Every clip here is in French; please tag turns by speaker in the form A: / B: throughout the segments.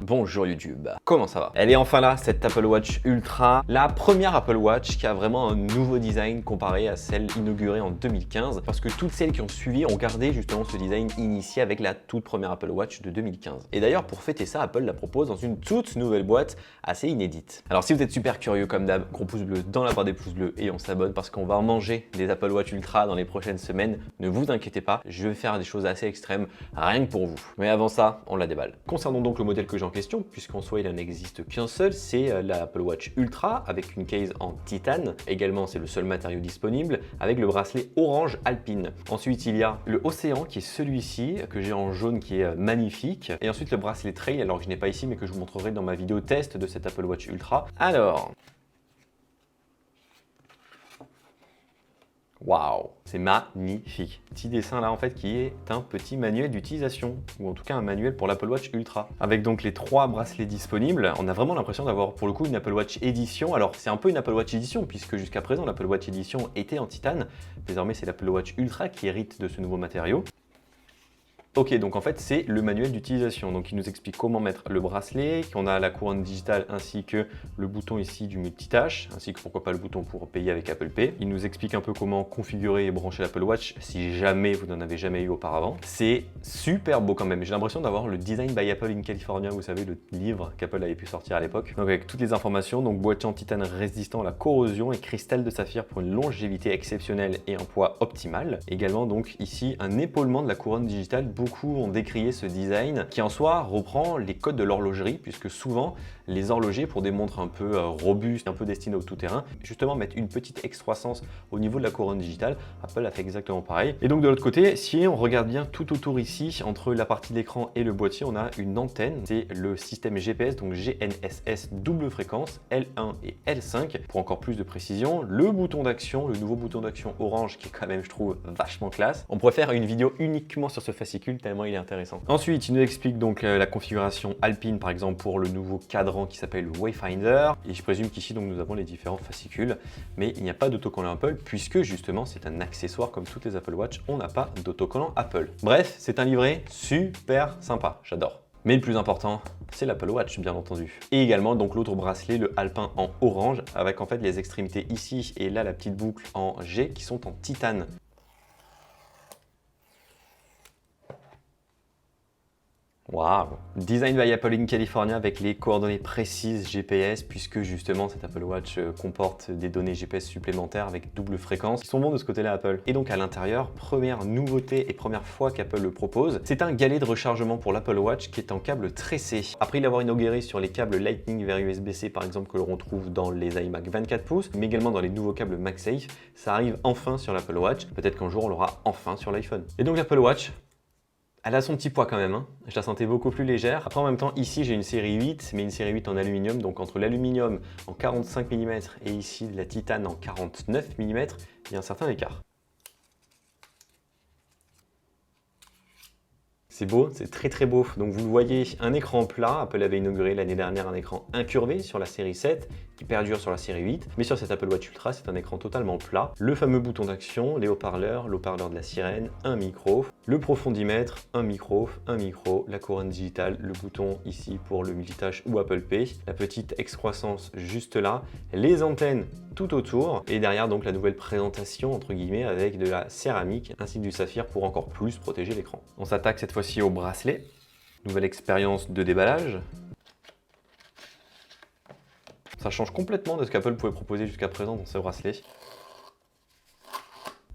A: Bonjour YouTube, comment ça va? Elle est enfin là, cette Apple Watch Ultra, la première Apple Watch qui a vraiment un nouveau design comparé à celle inaugurée en 2015, parce que toutes celles qui ont suivi ont gardé justement ce design initié avec la toute première Apple Watch de 2015. Et d'ailleurs, pour fêter ça, Apple la propose dans une toute nouvelle boîte assez inédite. Alors si vous êtes super curieux comme d'hab, gros pouce bleu dans la barre des pouces bleus et on s'abonne parce qu'on va en manger des Apple Watch Ultra dans les prochaines semaines, ne vous inquiétez pas, je vais faire des choses assez extrêmes rien que pour vous. Mais avant ça, on la déballe. Concernant donc le modèle que j'ai en question, puisqu'en soi il n'en existe qu'un seul, c'est la Apple Watch Ultra avec une case en titane. Également, c'est le seul matériau disponible avec le bracelet orange Alpine. Ensuite, il y a le Océan qui est celui-ci que j'ai en jaune qui est magnifique. Et ensuite le bracelet Trail, alors que je n'ai pas ici mais que je vous montrerai dans ma vidéo test de cette Apple Watch Ultra. Alors, waouh, c'est magnifique. Petit dessin là en fait qui est un petit manuel d'utilisation, ou en tout cas un manuel pour l'Apple Watch Ultra. Avec donc les 3 bracelets disponibles, on a vraiment l'impression d'avoir pour le coup une Apple Watch édition. Alors c'est un peu une Apple Watch édition puisque jusqu'à présent l'Apple Watch édition était en titane. Désormais c'est l'Apple Watch Ultra qui hérite de ce nouveau matériau. Ok, donc en fait c'est le manuel d'utilisation, donc il nous explique comment mettre le bracelet, qu'on a la couronne digitale ainsi que le bouton ici du multitâche, ainsi que pourquoi pas le bouton pour payer avec Apple Pay. Il nous explique un peu comment configurer et brancher l'Apple Watch si jamais vous n'en avez jamais eu auparavant. C'est super beau quand même, j'ai l'impression d'avoir le Design by Apple in California, vous savez, le livre qu'Apple avait pu sortir à l'époque. Donc avec toutes les informations, donc boîtier en titane résistant à la corrosion et cristal de saphir pour une longévité exceptionnelle et un poids optimal. Également donc ici un épaulement de la couronne digitale. Beaucoup ont décrié ce design qui en soi reprend les codes de l'horlogerie, puisque souvent les horlogers, pour des montres un peu robustes, un peu destinées au tout-terrain, justement mettent une petite excroissance au niveau de la couronne digitale. Apple a fait exactement pareil. Et donc de l'autre côté, si on regarde bien tout autour ici, entre la partie de l'écran et le boîtier, on a une antenne. C'est le système GPS, donc GNSS double fréquence, L1 et L5, pour encore plus de précision. Le bouton d'action, le nouveau bouton d'action orange, qui est quand même, je trouve, vachement classe. On pourrait faire une vidéo uniquement sur ce fascicule, tellement il est intéressant. Ensuite, il nous explique donc la configuration Alpine, par exemple, pour le nouveau cadran qui s'appelle Wayfinder. Et je présume qu'ici, donc, nous avons les différents fascicules. Mais il n'y a pas d'autocollant Apple, puisque justement, c'est un accessoire comme toutes les Apple Watch. On n'a pas d'autocollant Apple. Bref, c'est un livret super sympa. J'adore. Mais le plus important, c'est l'Apple Watch, bien entendu. Et également, donc, l'autre bracelet, le Alpin en orange, avec en fait les extrémités ici et là, la petite boucle en G qui sont en titane. Waouh! Design by Apple in California avec les coordonnées précises GPS, puisque justement cette Apple Watch comporte des données GPS supplémentaires avec double fréquence. Ils sont bons de ce côté-là, Apple. Et donc à l'intérieur, première nouveauté et première fois qu'Apple le propose, c'est un galet de rechargement pour l'Apple Watch qui est en câble tressé. Après l'avoir inauguré sur les câbles Lightning vers USB-C par exemple que l'on retrouve dans les iMac 24 pouces, mais également dans les nouveaux câbles MagSafe, ça arrive enfin sur l'Apple Watch. Peut-être qu'un jour on l'aura enfin sur l'iPhone. Et donc l'Apple Watch, elle a son petit poids quand même, hein. Je la sentais beaucoup plus légère. Après en même temps, ici j'ai une série 8, mais une série 8 en aluminium, donc entre l'aluminium en 45 mm et ici de la titane en 49 mm, il y a un certain écart. C'est beau, c'est très beau. Donc vous le voyez, un écran plat. Apple avait inauguré l'année dernière un écran incurvé sur la série 7 qui perdure sur la série 8. Mais sur cette Apple Watch Ultra, c'est un écran totalement plat. Le fameux bouton d'action, les haut-parleurs, le haut-parleur de la sirène, un micro, le profondimètre, un micro, la couronne digitale, le bouton ici pour le multitâche ou Apple Pay, la petite excroissance juste là, les antennes tout autour et derrière donc la nouvelle présentation entre guillemets avec de la céramique ainsi que du saphir pour encore plus protéger l'écran. On s'attaque cette fois-ci au bracelet, nouvelle expérience de déballage. Ça change complètement de ce qu'Apple pouvait proposer jusqu'à présent dans ce bracelet.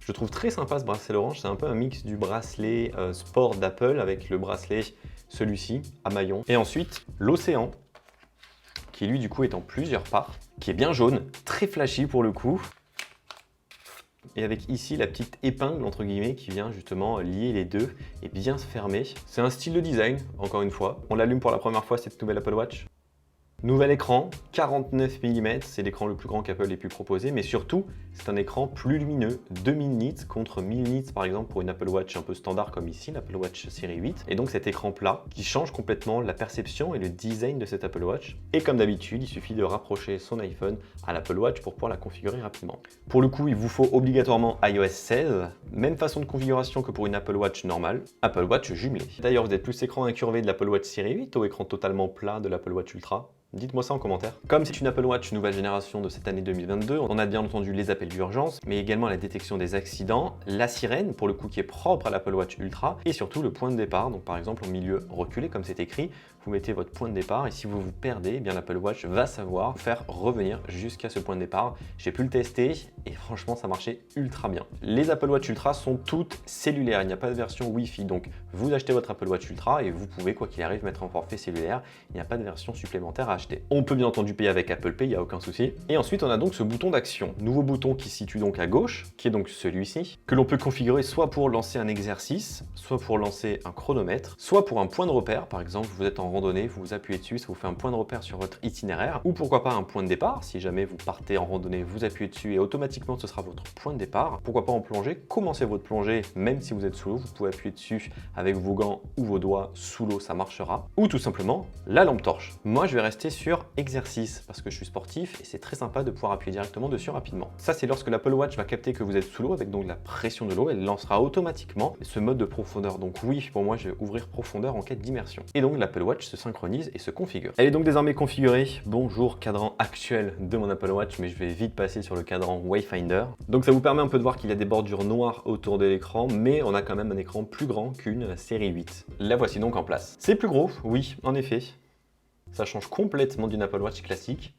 A: Je trouve très sympa ce bracelet orange, c'est un peu un mix du bracelet sport d'Apple avec le bracelet celui-ci à maillon. Et ensuite l'Océan, qui lui du coup est en plusieurs parts, qui est bien jaune, très flashy pour le coup. Et avec ici la petite épingle entre guillemets qui vient justement lier les deux et bien se fermer. C'est un style de design, encore une fois. On l'allume pour la première fois cette nouvelle Apple Watch. Nouvel écran, 49 mm, c'est l'écran le plus grand qu'Apple ait pu proposer, mais surtout, c'est un écran plus lumineux, 2000 nits contre 1000 nits par exemple pour une Apple Watch un peu standard comme ici, l'Apple Watch série 8. Et donc cet écran plat qui change complètement la perception et le design de cette Apple Watch. Et comme d'habitude, il suffit de rapprocher son iPhone à l'Apple Watch pour pouvoir la configurer rapidement. Pour le coup, il vous faut obligatoirement iOS 16, même façon de configuration que pour une Apple Watch normale, Apple Watch jumelée. D'ailleurs, vous êtes plus écran incurvé de l'Apple Watch série 8 ou écran totalement plat de l'Apple Watch Ultra? Dites-moi ça en commentaire. Comme c'est une Apple Watch nouvelle génération de cette année 2022, on a bien entendu les appels d'urgence, mais également la détection des accidents, la sirène, pour le coup qui est propre à l'Apple Watch Ultra, et surtout le point de départ. Donc par exemple, en milieu reculé, comme c'est écrit, vous mettez votre point de départ, et si vous vous perdez, eh bien l'Apple Watch va savoir faire revenir jusqu'à ce point de départ. J'ai pu le tester, et franchement, ça marchait ultra bien. Les Apple Watch Ultra sont toutes cellulaires, il n'y a pas de version Wi-Fi, donc vous achetez votre Apple Watch Ultra, et vous pouvez, quoi qu'il arrive, mettre un forfait cellulaire. Il n'y a pas de version supplémentaire à acheter. On peut bien entendu payer avec Apple Pay, il n'y a aucun souci. Et ensuite, on a donc ce bouton d'action. Nouveau bouton qui se situe donc à gauche, qui est donc celui-ci, que l'on peut configurer soit pour lancer un exercice, soit pour lancer un chronomètre, soit pour un point de repère. Par exemple, vous êtes en randonnée, vous vous appuyez dessus, ça vous fait un point de repère sur votre itinéraire, ou pourquoi pas un point de départ. Si jamais vous partez en randonnée, vous appuyez dessus et automatiquement ce sera votre point de départ. Pourquoi pas en plongée, commencez votre plongée, même si vous êtes sous l'eau, vous pouvez appuyer dessus avec vos gants ou vos doigts sous l'eau, ça marchera. Ou tout simplement la lampe torche. Moi, je vais rester sur exercice parce que je suis sportif et c'est très sympa de pouvoir appuyer directement dessus rapidement. Ça, c'est lorsque l'Apple Watch va capter que vous êtes sous l'eau avec donc la pression de l'eau, elle lancera automatiquement ce mode de profondeur. Donc oui, pour moi, je vais ouvrir profondeur en quête d'immersion. Et donc l'Apple Watch se synchronise et se configure. Elle est donc désormais configurée. Bonjour, cadran actuel de mon Apple Watch, mais je vais vite passer sur le cadran Wayfinder. Donc ça vous permet un peu de voir qu'il y a des bordures noires autour de l'écran, mais on a quand même un écran plus grand qu'une série 8. La voici donc en place. C'est plus gros, oui, en effet. Ça change complètement d'une Apple Watch classique.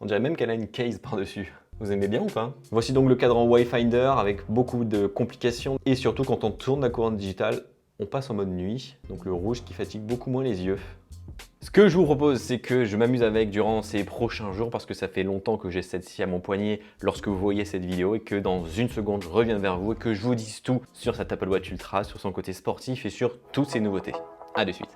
A: On dirait même qu'elle a une case par-dessus. Vous aimez bien ou pas? Voici donc le cadran Wayfinder avec beaucoup de complications. Et surtout quand on tourne la couronne digitale, on passe en mode nuit. Donc le rouge qui fatigue beaucoup moins les yeux. Ce que je vous propose, c'est que je m'amuse avec durant ces prochains jours parce que ça fait longtemps que j'ai celle-ci à mon poignet lorsque vous voyez cette vidéo et que dans une seconde, je reviens vers vous et que je vous dise tout sur cette Apple Watch Ultra, sur son côté sportif et sur toutes ses nouveautés. A de suite.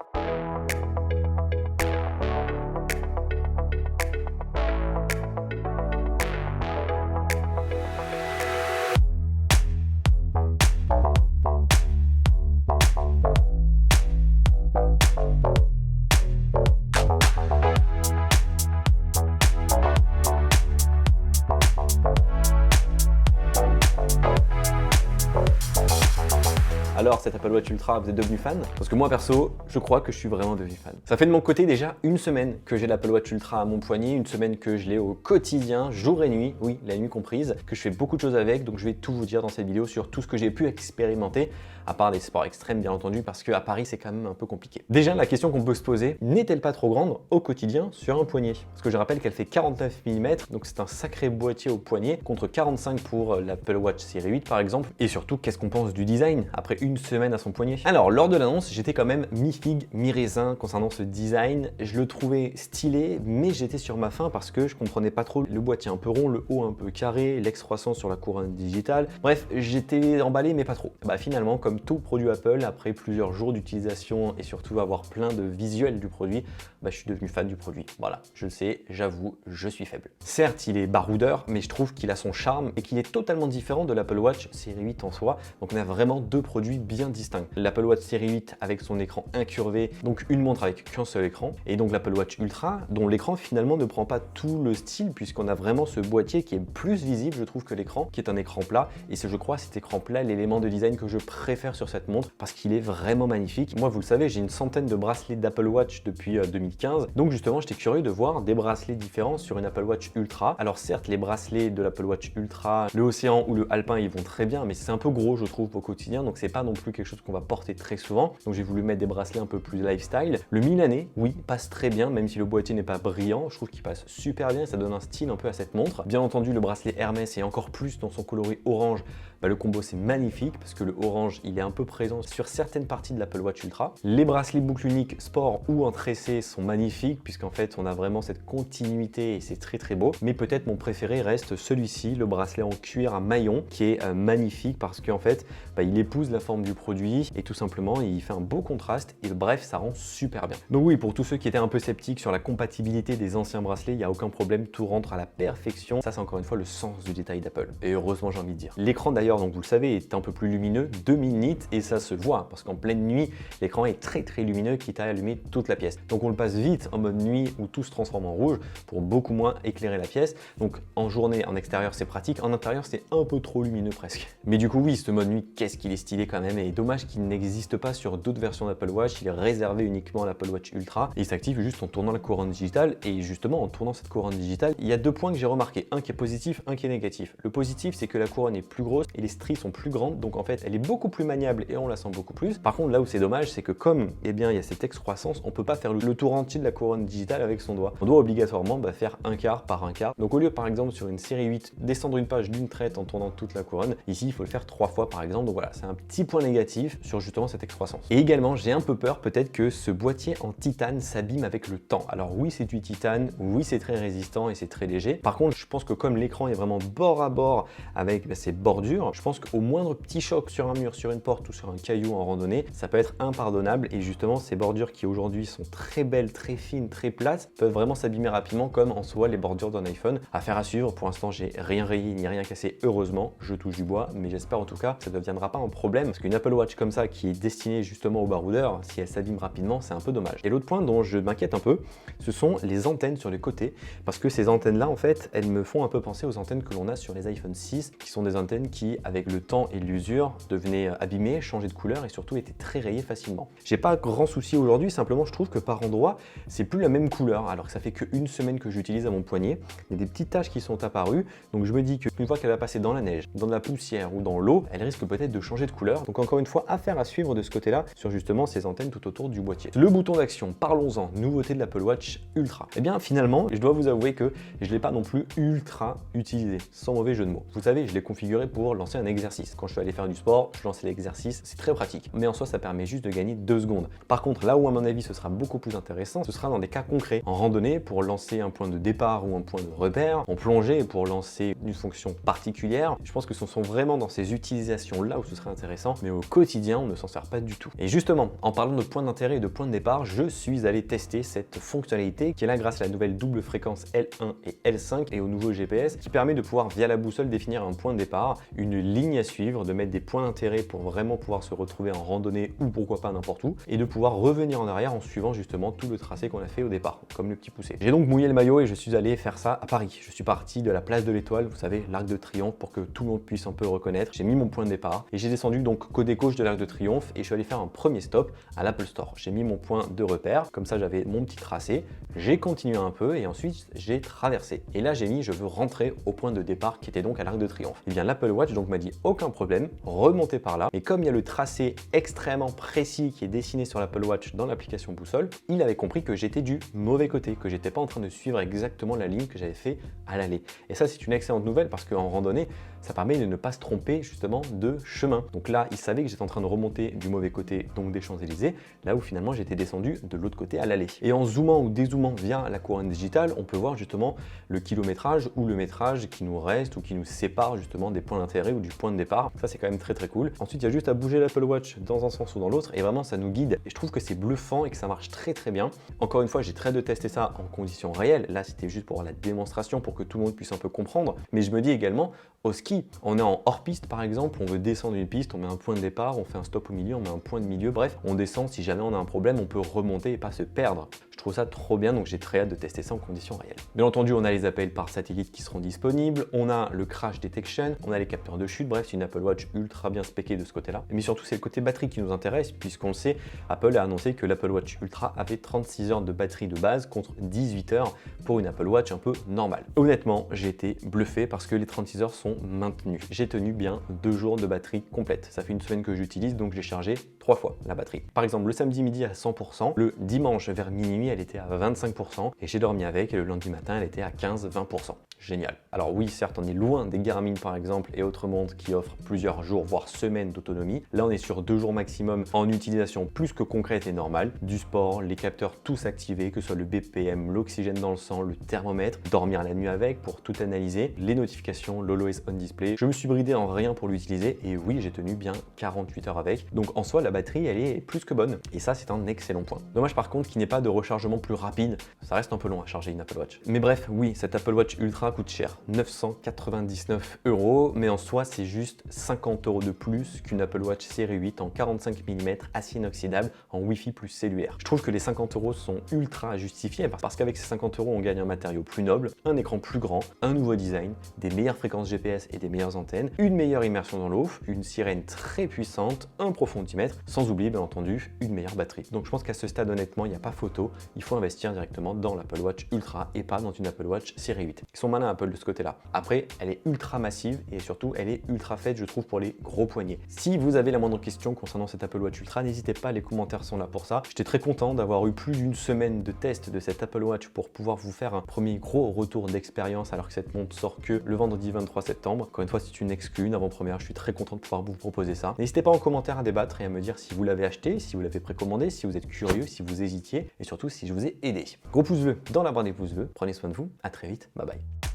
A: Alors, cette Apple Watch Ultra, vous êtes devenu fan? Parce que moi, perso, je crois que je suis vraiment devenu fan. Ça fait de mon côté déjà une semaine que j'ai l'Apple Watch Ultra à mon poignet, une semaine que je l'ai au quotidien, jour et nuit, oui, la nuit comprise, que je fais beaucoup de choses avec, donc je vais tout vous dire dans cette vidéo sur tout ce que j'ai pu expérimenter, à part les sports extrêmes, bien entendu, parce qu'à Paris, c'est quand même un peu compliqué. Déjà, la question qu'on peut se poser, n'est-elle pas trop grande au quotidien sur un poignet? Parce que je rappelle qu'elle fait 49 mm, donc c'est un sacré boîtier au poignet, contre 45 pour l'Apple Watch série 8 par exemple. Et surtout, qu'est-ce qu'on pense du design après une semaine à son poignet? Alors, lors de l'annonce, j'étais quand même mi-figue, mi-raisin concernant ce design. Je le trouvais stylé, mais j'étais sur ma faim parce que je comprenais pas trop le boîtier un peu rond, le haut un peu carré, l'ex-croissance sur la couronne digitale. Bref, j'étais emballé, mais pas trop. Bah finalement, comme tout produit Apple, après plusieurs jours d'utilisation et surtout avoir plein de visuels du produit, bah, je suis devenu fan du produit. Voilà, je le sais, j'avoue, je suis faible. Certes, il est baroudeur, mais je trouve qu'il a son charme et qu'il est totalement différent de l'Apple Watch série 8 en soi. Donc on a vraiment deux produits bien distincts. L'Apple Watch série 8 avec son écran incurvé, donc une montre avec qu'un seul écran, et donc l'Apple Watch Ultra, dont l'écran finalement ne prend pas tout le style, puisqu'on a vraiment ce boîtier qui est plus visible, je trouve, que l'écran, qui est un écran plat. Et c'est, je crois, cet écran plat, l'élément de design que je préfère sur cette montre, parce qu'il est vraiment magnifique. Moi, vous le savez, j'ai une centaine de bracelets d'Apple Watch depuis 2015, donc justement, j'étais curieux de voir des bracelets différents sur une Apple Watch Ultra. Alors certes, les bracelets de l'Apple Watch Ultra, le Océan ou le Alpin, ils vont très bien, mais c'est un peu gros, je trouve, au quotidien, donc c'est pas non plus quelque chose qu'on va porter très souvent. Donc j'ai voulu mettre des bracelets un peu plus lifestyle. Le Milanais, oui, passe très bien, même si le boîtier n'est pas brillant, je trouve qu'il passe super bien et ça donne un style un peu à cette montre. Bien entendu, le bracelet Hermès et encore plus dans son coloris orange, bah, le combo c'est magnifique parce que le orange il est un peu présent sur certaines parties de l'Apple Watch Ultra. Les bracelets boucle unique sport ou en tressé sont magnifiques puisqu'en fait on a vraiment cette continuité et c'est très beau. Mais peut-être mon préféré reste celui-ci, le bracelet en cuir à maillon qui est magnifique parce qu'en fait il épouse la forme du produit et tout simplement il fait un beau contraste et bref ça rend super bien. Donc oui, pour tous ceux qui étaient un peu sceptiques sur la compatibilité des anciens bracelets, il n'y a aucun problème, tout rentre à la perfection. Ça c'est encore une fois le sens du détail d'Apple et heureusement j'ai envie de dire. L'écran d'ailleurs, donc vous le savez, est un peu plus lumineux, 2000 nits et ça se voit parce qu'en pleine nuit l'écran est très lumineux quitte à allumer toute la pièce. Donc on le passe vite en mode nuit où tout se transforme en rouge pour beaucoup moins éclairer la pièce. Donc en journée, en extérieur c'est pratique, en intérieur c'est un peu trop lumineux presque. Mais du coup oui, ce mode nuit, qu'est-ce qu'il est stylé quand même et dommage qu'il n'existe pas sur d'autres versions d'Apple Watch. Il est réservé uniquement à l'Apple Watch Ultra et il s'active juste en tournant la couronne digitale. Et justement en tournant cette couronne digitale, il y a deux points que j'ai remarqué, un qui est positif, un qui est négatif. Le positif c'est que la couronne est plus grosse et les stries sont plus grandes, donc en fait elle est beaucoup plus maniable et on la sent beaucoup plus. Par contre là où c'est dommage, c'est que comme il y a cette excroissance, on peut pas faire le tour entier de la couronne digitale avec son doigt. On doit obligatoirement faire un quart par un quart. Donc au lieu par exemple sur une série 8 descendre une page d'une traite en tournant toute la couronne, ici il faut le faire 3 fois par exemple. Donc voilà, c'est un petit point négatif sur justement cette excroissance. Et également j'ai un peu peur peut-être que ce boîtier en titane s'abîme avec le temps. Alors oui c'est du titane, oui c'est très résistant et c'est très léger. Par contre je pense que comme l'écran est vraiment bord à bord avec ces bordures, je pense qu'au moindre petit choc sur un mur, sur une porte ou sur un caillou en randonnée, ça peut être impardonnable. Et justement ces bordures qui aujourd'hui sont très belles, très fines, très plates, peuvent vraiment s'abîmer rapidement comme en soi les bordures d'un iPhone. Affaire à suivre, pour l'instant j'ai rien rayé ni rien cassé, heureusement, je touche du bois, mais j'espère en tout cas que ça ne deviendra pas un problème parce qu'une Apple Watch comme ça qui est destinée justement aux baroudeurs, si elle s'abîme rapidement, c'est un peu dommage. Et l'autre point dont je m'inquiète un peu, ce sont les antennes sur les côtés, parce que ces antennes là en fait, elles me font un peu penser aux antennes que l'on a sur les iPhone 6, qui sont des antennes qui avec le temps et l'usure devenaient abîmées, changer de couleur et surtout étaient très rayées facilement. J'ai pas grand souci aujourd'hui, simplement je trouve que par endroit c'est plus la même couleur alors que ça fait qu'une semaine que j'utilise à mon poignet. Il y a des petites taches qui sont apparues, donc je me dis qu'une fois qu'elle va passer dans la neige, dans de la poussière ou dans l'eau, elle risque peut-être de changer de couleur. Donc encore une fois, affaire à suivre de ce côté-là sur justement ces antennes tout autour du boîtier. Le bouton d'action, parlons-en, nouveauté de l'Apple Watch Ultra. Et bien finalement, je dois vous avouer que je ne l'ai pas non plus ultra utilisé, sans mauvais jeu de mots. Vous savez, je l'ai configuré pour lancer un exercice. Quand je suis allé faire du sport, je lançais l'exercice, c'est très pratique. Mais en soi, ça permet juste de gagner 2 secondes. Par contre, là où à mon avis ce sera beaucoup plus intéressant, ce sera dans des cas concrets. En randonnée, pour lancer un point de départ ou un point de repère, en plongée pour lancer une fonction particulière. Je pense que ce sont vraiment dans ces utilisations-là où ce serait intéressant, mais au quotidien, on ne s'en sert pas du tout. Et justement, en parlant de points d'intérêt et de points de départ, je suis allé tester cette fonctionnalité qui est là grâce à la nouvelle double fréquence L1 et L5 et au nouveau GPS qui permet de pouvoir via la boussole définir un point de départ, une ligne à suivre, de mettre des points d'intérêt pour vraiment pouvoir se retrouver en randonnée ou pourquoi pas n'importe où et de pouvoir revenir en arrière en suivant justement tout le tracé qu'on a fait au départ, comme le petit poussé. J'ai donc mouillé le maillot et je suis allé faire ça à Paris. Je suis parti de la place de l'Étoile, vous savez, l'Arc de Triomphe pour que tout le monde puisse un peu reconnaître. J'ai mis mon point de départ et j'ai descendu donc côté gauche de l'Arc de Triomphe et je suis allé faire un premier stop à l'Apple Store. J'ai mis mon point de repère, comme ça j'avais mon petit tracé. J'ai continué un peu et ensuite j'ai traversé. Et là j'ai mis je veux rentrer au point de départ qui était donc à l'Arc de Triomphe. Et bien l'Apple Watch donc m'a dit aucun problème, remontez par là. Et comme il y a le tracé extrêmement précis qui est dessiné sur l'Apple Watch dans l'application boussole, il avait compris que j'étais du mauvais côté, que j'étais pas en train de suivre exactement la ligne que j'avais fait à l'aller. Et ça c'est une excellente nouvelle parce qu'en randonnée, ça permet de ne pas se tromper justement de chemin. Donc là, il savait que j'étais en train de remonter du mauvais côté, donc des Champs-Élysées, là où finalement j'étais descendu de l'autre côté à l'aller. Et en zoomant ou dézoomant via la couronne digitale, on peut voir justement le kilométrage ou le métrage qui nous reste ou qui nous sépare justement des points d'intérêt ou du point de départ. Ça c'est quand même très cool. Ensuite, il y a juste à bouger l'Apple Watch dans un sens ou dans l'autre et vraiment ça nous guide. Et je trouve que c'est bluffant et que ça marche très bien. Encore une fois, j'ai très hâte de tester ça en conditions réelles. Là, c'était juste pour la démonstration, pour que tout le monde puisse un peu comprendre. Mais je me dis également, au ski, on est en hors-piste par exemple, on veut descendre une piste, on met un point de départ, on fait un stop au milieu, on met un point de milieu, bref, on descend, si jamais on a un problème, on peut remonter et pas se perdre. Je trouve ça trop bien, donc j'ai très hâte de tester ça en conditions réelles. Bien entendu, on a les appels par satellite qui seront disponibles, on a le crash detection, on a les capteurs de chute, bref, c'est une Apple Watch ultra bien spéquée de ce côté-là. Mais surtout, c'est le côté batterie qui nous intéresse, puisqu'on le sait, Apple a annoncé que l'Apple Watch Ultra avait 36 heures de batterie de base contre 18 heures pour une Apple Watch un peu normale. Honnêtement, j'ai été bluffé parce que les 36 heures sont maintenues. J'ai tenu bien 2 jours de batterie complète. Ça fait une semaine que j'utilise, donc j'ai chargé 3 fois la batterie. Par exemple, le samedi midi à 100%, le dimanche vers minuit, elle était à 25% et j'ai dormi avec et le lundi matin, elle était à 15-20%. génial. Alors oui, certes, on est loin des Garmin par exemple et autres montres qui offrent plusieurs jours, voire semaines d'autonomie. Là, on est sur 2 jours maximum en utilisation plus que concrète et normale. Du sport, les capteurs tous activés, que ce soit le BPM, l'oxygène dans le sang, le thermomètre, dormir la nuit avec pour tout analyser, les notifications, l'Always On Display. Je me suis bridé en rien pour l'utiliser et oui, j'ai tenu bien 48 heures avec. Donc en soi, la batterie, elle est plus que bonne et ça, c'est un excellent point. Dommage par contre qu'il n'y ait pas de rechargement plus rapide. Ça reste un peu long à charger une Apple Watch. Mais bref, oui, cette Apple Watch Ultra coûte cher, 999 €, mais en soi, c'est juste 50 € de plus qu'une Apple Watch série 8 en 45 mm acier inoxydable en Wi-Fi plus cellulaire. Je trouve que les 50 € sont ultra justifiés parce qu'avec ces 50 €, on gagne un matériau plus noble, un écran plus grand, un nouveau design, des meilleures fréquences GPS et des meilleures antennes, une meilleure immersion dans l'eau, une sirène très puissante, un profondimètre, sans oublier bien entendu une meilleure batterie. Donc je pense qu'à ce stade, honnêtement, il n'y a pas photo, il faut investir directement dans l'Apple Watch Ultra et pas dans une Apple Watch série 8. Ils sont malins Apple de ce côté-là. Après, elle est ultra massive et surtout, elle est ultra faite, je trouve, pour les gros poignets. Si vous avez la moindre question concernant cette Apple Watch Ultra, n'hésitez pas, les commentaires sont là pour ça. J'étais très content d'avoir eu plus d'une semaine de test de cette Apple Watch pour pouvoir vous faire un premier gros retour d'expérience alors que cette montre sort que le vendredi 23 septembre. Encore une fois, c'est une exclue, une avant-première. Je suis très content de pouvoir vous proposer ça. N'hésitez pas en commentaire à débattre et à me dire si vous l'avez acheté, si vous l'avez précommandé, si vous êtes curieux, si vous hésitiez et surtout si je vous ai aidé. Gros pouce bleu dans la barre des pouces bleus. Prenez soin de vous. À très vite. Bye bye.